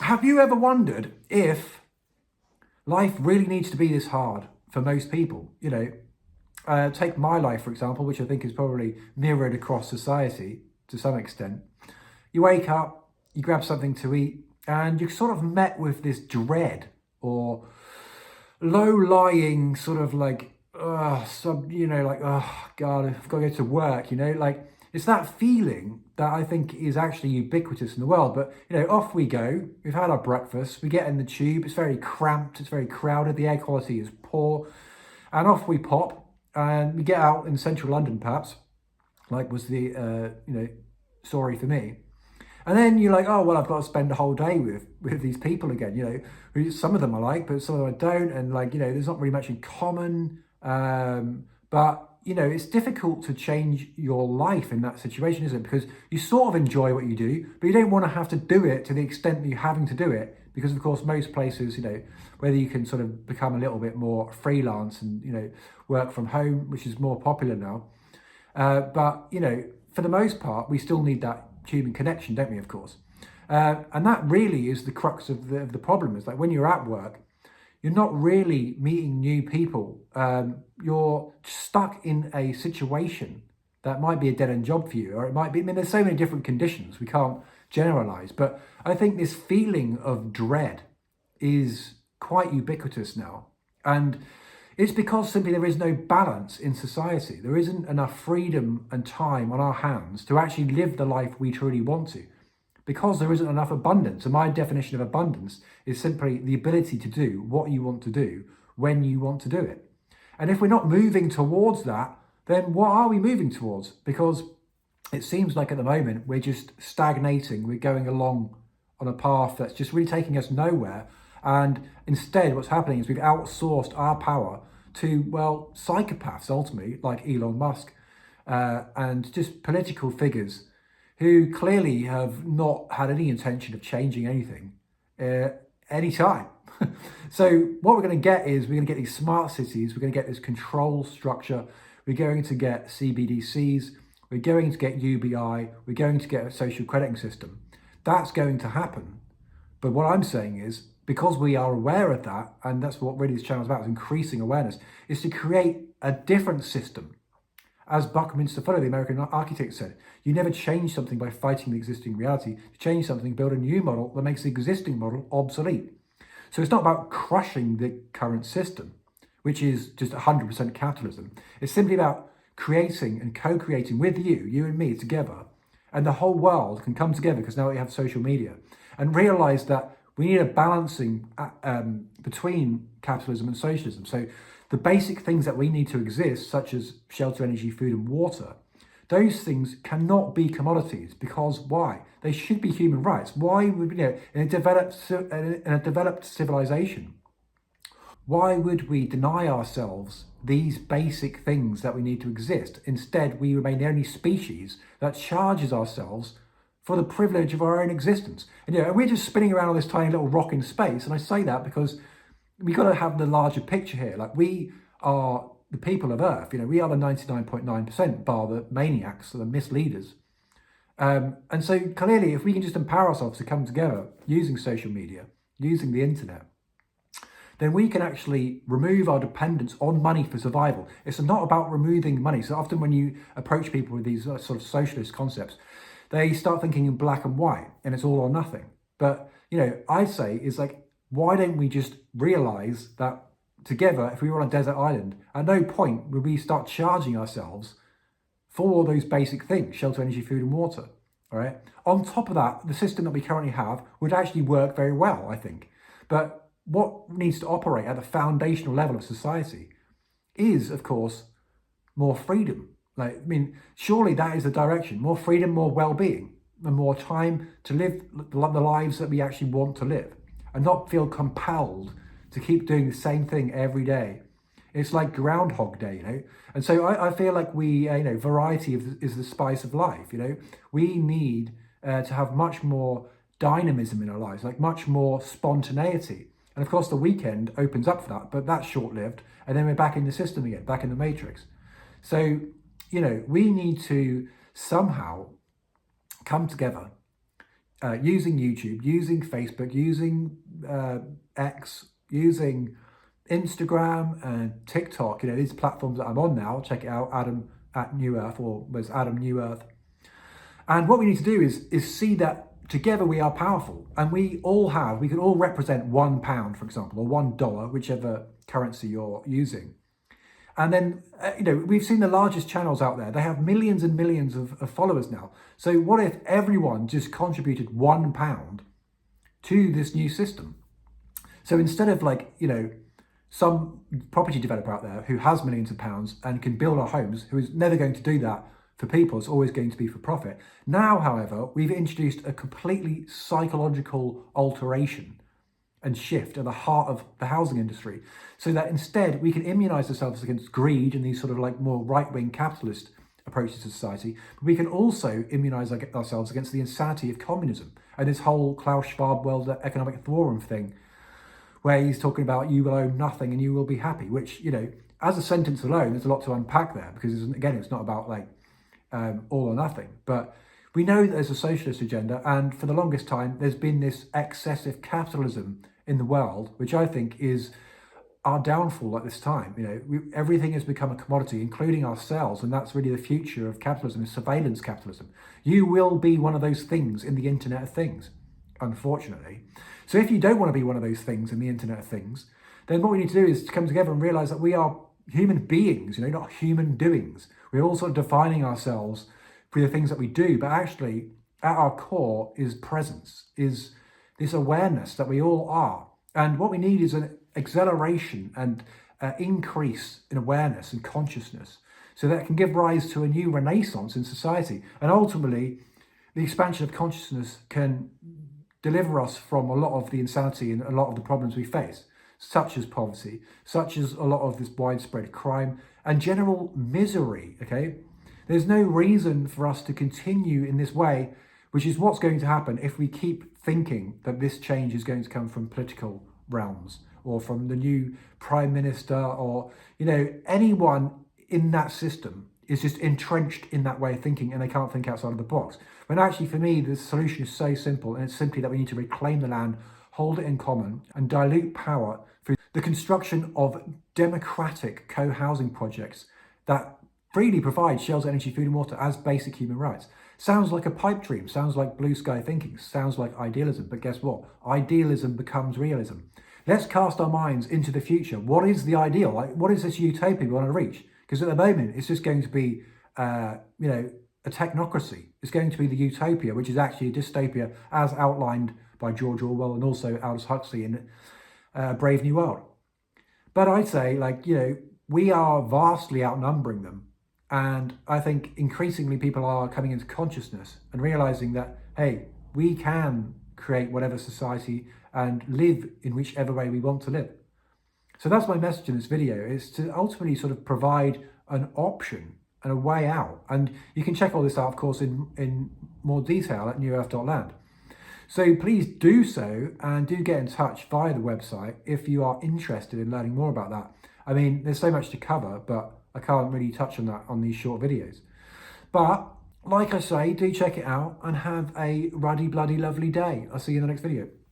have you ever wondered if life really needs to be this hard for most people? Take my life, for example, which I think is probably mirrored across society to some extent. You wake up, you grab something to eat, and you're sort of met with this dread or low-lying sort of like, oh God, I've got to go to work, like it's that feeling that I think is actually ubiquitous in the world. But, off we go, we've had our breakfast, we get in the tube, it's very cramped, it's very crowded, the air quality is poor, and off we pop, and we get out in central London perhaps, like was the, story for me. And then you're like, oh, well, I've got to spend a whole day with these people again, who some of them I like, but some of them I don't. And there's not really much in common. But, it's difficult to change your life in that situation, isn't it? Because you sort of enjoy what you do, but you don't want to have to do it to the extent that you're having to do it. Because, of course, most places, whether you can sort of become a little bit more freelance and, work from home, which is more popular now. But, for the most part, we still need that human connection, don't we, of course? And that really is the crux of the problem. Is like when you're at work, you're not really meeting new people. You're stuck in a situation that might be a dead-end job for you, or it might be, there's so many different conditions, we can't generalize. But I think this feeling of dread is quite ubiquitous now. And it's because simply there is no balance in society. There isn't enough freedom and time on our hands to actually live the life we truly want to, because there isn't enough abundance. And my definition of abundance is simply the ability to do what you want to do when you want to do it. And if we're not moving towards that, then what are we moving towards? Because it seems like at the moment we're just stagnating. We're going along on a path that's just really taking us nowhere. And instead, what's happening is we've outsourced our power to, well, psychopaths, ultimately, like Elon Musk, and just political figures who clearly have not had any intention of changing anything any time. So what we're going to get is we're going to get these smart cities, we're going to get this control structure, we're going to get CBDCs, we're going to get UBI, we're going to get a social crediting system. That's going to happen. But what I'm saying is, because we are aware of that, and that's what really this channel is about, is increasing awareness, is to create a different system. As Buckminster Fuller, the American architect, said, you never change something by fighting the existing reality. To change something, build a new model that makes the existing model obsolete. So it's not about crushing the current system, which is just 100% capitalism. It's simply about creating and co-creating with you and me together, and the whole world can come together because now we have social media, and realize that we need a balancing between capitalism and socialism. So the basic things that we need to exist, such as shelter, energy, food, and water, those things cannot be commodities. Because why? They should be human rights. Why would, in a developed civilization, why would we deny ourselves these basic things that we need to exist? Instead, we remain the only species that charges ourselves for the privilege of our own existence. And we're just spinning around on this tiny little rock in space. And I say that because we got to have the larger picture here. Like, we are the people of Earth. We are the 99.9%, bar the maniacs, the misleaders. And so clearly, if we can just empower ourselves to come together using social media, using the internet, then we can actually remove our dependence on money for survival. It's not about removing money. So often when you approach people with these sort of socialist concepts, they start thinking in black and white, and it's all or nothing. But, I say is like, why don't we just realize that together, if we were on a desert island, at no point would we start charging ourselves for all those basic things, shelter, energy, food, and water, all right? On top of that, the system that we currently have would actually work very well, I think. But what needs to operate at the foundational level of society is, of course, more freedom. Surely that is the direction. More freedom, more well-being, and more time to live the lives that we actually want to live, and not feel compelled to keep doing the same thing every day. It's like Groundhog Day, And so I feel like variety is the spice of life, We need to have much more dynamism in our lives, like much more spontaneity. And of course, the weekend opens up for that, but that's short-lived. And then we're back in the system again, back in the matrix. So, we need to somehow come together using YouTube, using Facebook, using X, using Instagram and TikTok. You know, these platforms that I'm on now. Check it out, Adam at New Earth, or was Adam New Earth. And what we need to do is see that together we are powerful, and we can all represent £1, for example, or $1, whichever currency you're using. And then, we've seen the largest channels out there. They have millions and millions of followers now. So what if everyone just contributed £1 to this new system? So instead of some property developer out there who has millions of pounds and can build our homes, who is never going to do that for people, it's always going to be for profit. Now, however, we've introduced a completely psychological alteration and shift at the heart of the housing industry, so that instead we can immunize ourselves against greed and these sort of more right-wing capitalist approaches to society, but we can also immunize ourselves against the insanity of communism and this whole Klaus Schwab World Economic Forum thing, where he's talking about you will own nothing and you will be happy, which, as a sentence alone, there's a lot to unpack there, because again, it's not about all or nothing. But we know that there's a socialist agenda, and for the longest time, there's been this excessive capitalism in the world, which I think is our downfall at this time. Everything has become a commodity, including ourselves, and that's really the future of capitalism, is surveillance capitalism. You will be one of those things in the Internet of Things, unfortunately. So if you don't want to be one of those things in the Internet of Things, then what we need to do is to come together and realize that we are human beings, not human doings. We're all sort of defining ourselves for the things that we do, but actually at our core is presence, is this awareness that we all are. And what we need is an acceleration and increase in awareness and consciousness, so that it can give rise to a new renaissance in society. And ultimately, the expansion of consciousness can deliver us from a lot of the insanity and a lot of the problems we face, such as poverty, such as a lot of this widespread crime and general misery, okay? There's no reason for us to continue in this way, which is what's going to happen if we keep thinking that this change is going to come from political realms or from the new prime minister, or, anyone in that system is just entrenched in that way of thinking and they can't think outside of the box. When actually, for me, the solution is so simple, and it's simply that we need to reclaim the land, hold it in common, and dilute power through the construction of democratic co-housing projects that freely provide shelter, energy, food and water as basic human rights. Sounds like a pipe dream, sounds like blue sky thinking, sounds like idealism, but guess what? Idealism becomes realism. Let's cast our minds into the future. What is the ideal? What is this utopia we want to reach? Because at the moment, it's just going to be, a technocracy. It's going to be the utopia, which is actually a dystopia as outlined by George Orwell and also Aldous Huxley in Brave New World. But I'd say, we are vastly outnumbering them. And I think increasingly people are coming into consciousness and realizing that, hey, we can create whatever society and live in whichever way we want to live. So that's my message in this video, is to ultimately sort of provide an option and a way out. And you can check all this out, of course, in more detail at newearth.land. So please do so, and do get in touch via the website if you are interested in learning more about that. I mean, there's so much to cover, but I can't really touch on that on these short videos. But like I say, do check it out and have a ruddy, bloody, lovely day. I'll see you in the next video.